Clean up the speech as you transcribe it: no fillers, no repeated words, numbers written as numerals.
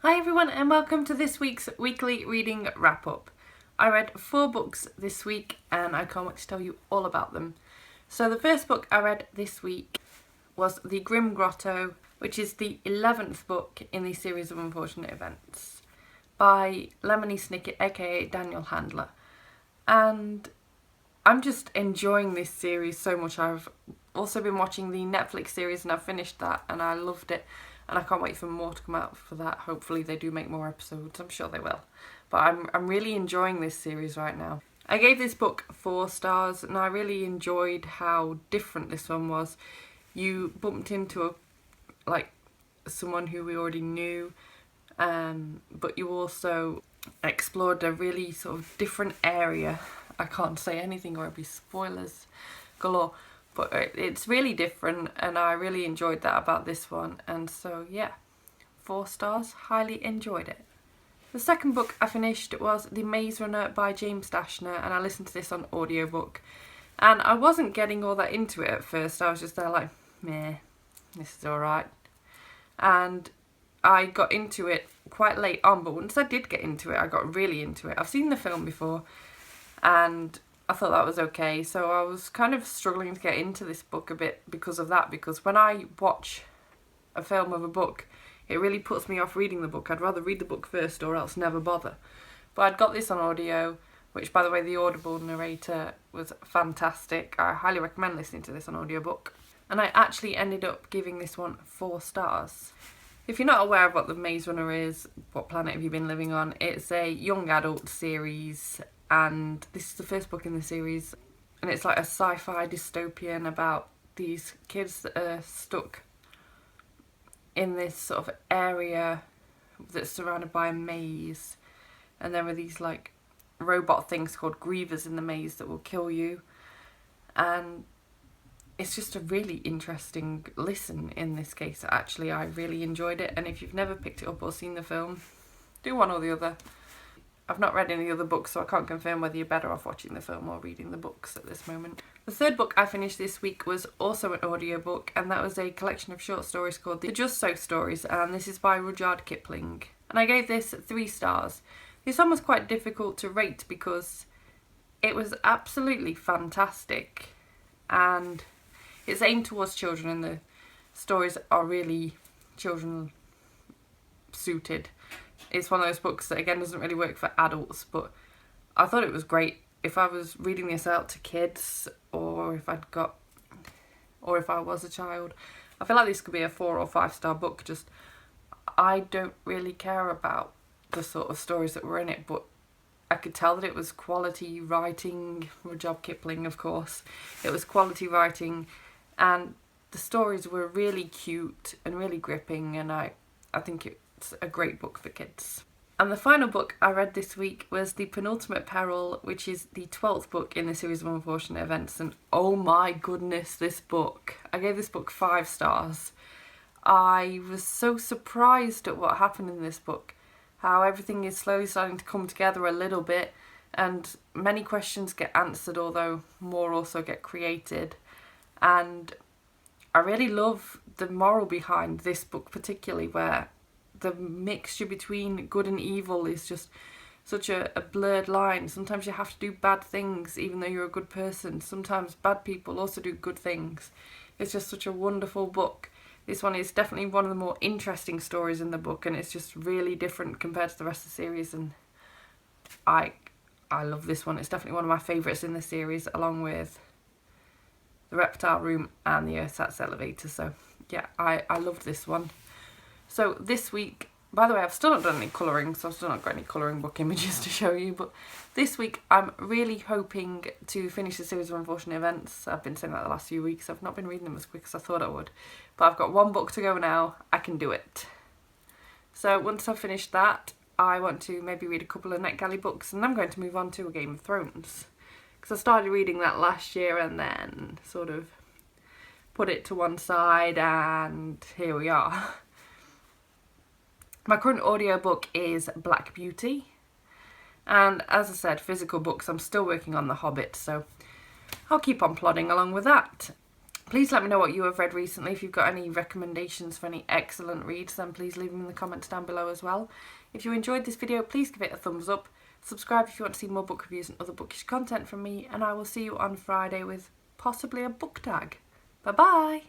Hi everyone and welcome to this week's weekly reading wrap up. I read 4 books this week and I can't wait to tell you all about them. So the first book I read this week was The Grim Grotto, which is the 11th book in the series of unfortunate events by Lemony Snicket aka Daniel Handler. And I'm just enjoying this series so much. I've also been watching the Netflix series and I've finished that and I loved it. And I can't wait for more to come out for that. Hopefully they do make more episodes. I'm sure they will. But I'm really enjoying this series right now. I gave this book 4 stars and I really enjoyed how different this one was. You bumped into someone who we already knew, but you also explored a really sort of different area. I can't say anything or it'll be spoilers galore. But it's really different and I really enjoyed that about this one. And so yeah, 4 stars, highly enjoyed it. The second book I finished was The Maze Runner by James Dashner and I listened to this on audiobook. And I wasn't getting all that into it at first. I was just there like, meh, this is alright. And I got into it quite late on, but once I did get into it, I got really into it. I've seen the film before and I thought that was okay, so I was kind of struggling to get into this book a bit because of that, because when I watch a film of a book, it really puts me off reading the book. I'd rather read the book first or else never bother. But I'd got this on audio, which by the way, the Audible narrator was fantastic. I highly recommend listening to this on audiobook. And I actually ended up giving this one 4 stars. If you're not aware of what The Maze Runner is, what planet have you been living on? It's a young adult series. And this is the first book in the series and it's like a sci-fi dystopian about these kids that are stuck in this sort of area that's surrounded by a maze, and there are these like robot things called grievers in the maze that will kill you, and it's just a really interesting listen in this case. Actually, I really enjoyed it, and if you've never picked it up or seen the film, do one or the other. I've not read any other books, so I can't confirm whether you're better off watching the film or reading the books at this moment. The third book I finished this week was also an audiobook, and that was a collection of short stories called The Just So Stories, and this is by Rudyard Kipling. And I gave this 3 stars. This one was quite difficult to rate because it was absolutely fantastic, and it's aimed towards children, and the stories are really children suited. It's one of those books that again doesn't really work for adults, but I thought it was great. If I was reading this out to kids, or if I was a child, I feel like this could be a 4 or 5 star book. Just, I don't really care about the sort of stories that were in it, but I could tell that it was quality writing. Rudyard Kipling, of course. It was quality writing, and the stories were really cute and really gripping, and I think it's a great book for kids. And the final book I read this week was The Penultimate Peril, which is the 12th book in the series of unfortunate events, and oh my goodness, this book. I gave this book 5 stars. I was so surprised at what happened in this book, how everything is slowly starting to come together a little bit, and many questions get answered, although more also get created. And I really love the moral behind this book particularly, where the mixture between good and evil is just such a blurred line. Sometimes you have to do bad things even though you're a good person. Sometimes bad people also do good things. It's just such a wonderful book. This one is definitely one of the more interesting stories in the book, and it's just really different compared to the rest of the series, and I love this one. It's definitely one of my favourites in the series, along with The Reptile Room and The Ersatz Elevator. So yeah, I loved this one. So this week, by the way, I've still not done any colouring, so I've still not got any colouring book images to show you, but this week I'm really hoping to finish the series of unfortunate events. I've been saying that the last few weeks. I've not been reading them as quick as I thought I would, but I've got 1 book to go now. I can do it. So once I've finished that, I want to maybe read a couple of NetGalley books, and I'm going to move on to A Game of Thrones, because I started reading that last year and then sort of put it to one side, and here we are. My current audiobook is Black Beauty, and as I said, physical books, I'm still working on The Hobbit, so I'll keep on plodding along with that. Please let me know what you have read recently. If you've got any recommendations for any excellent reads, then please leave them in the comments down below as well. If you enjoyed this video, please give it a thumbs up. Subscribe if you want to see more book reviews and other bookish content from me, and I will see you on Friday with possibly a book tag. Bye bye!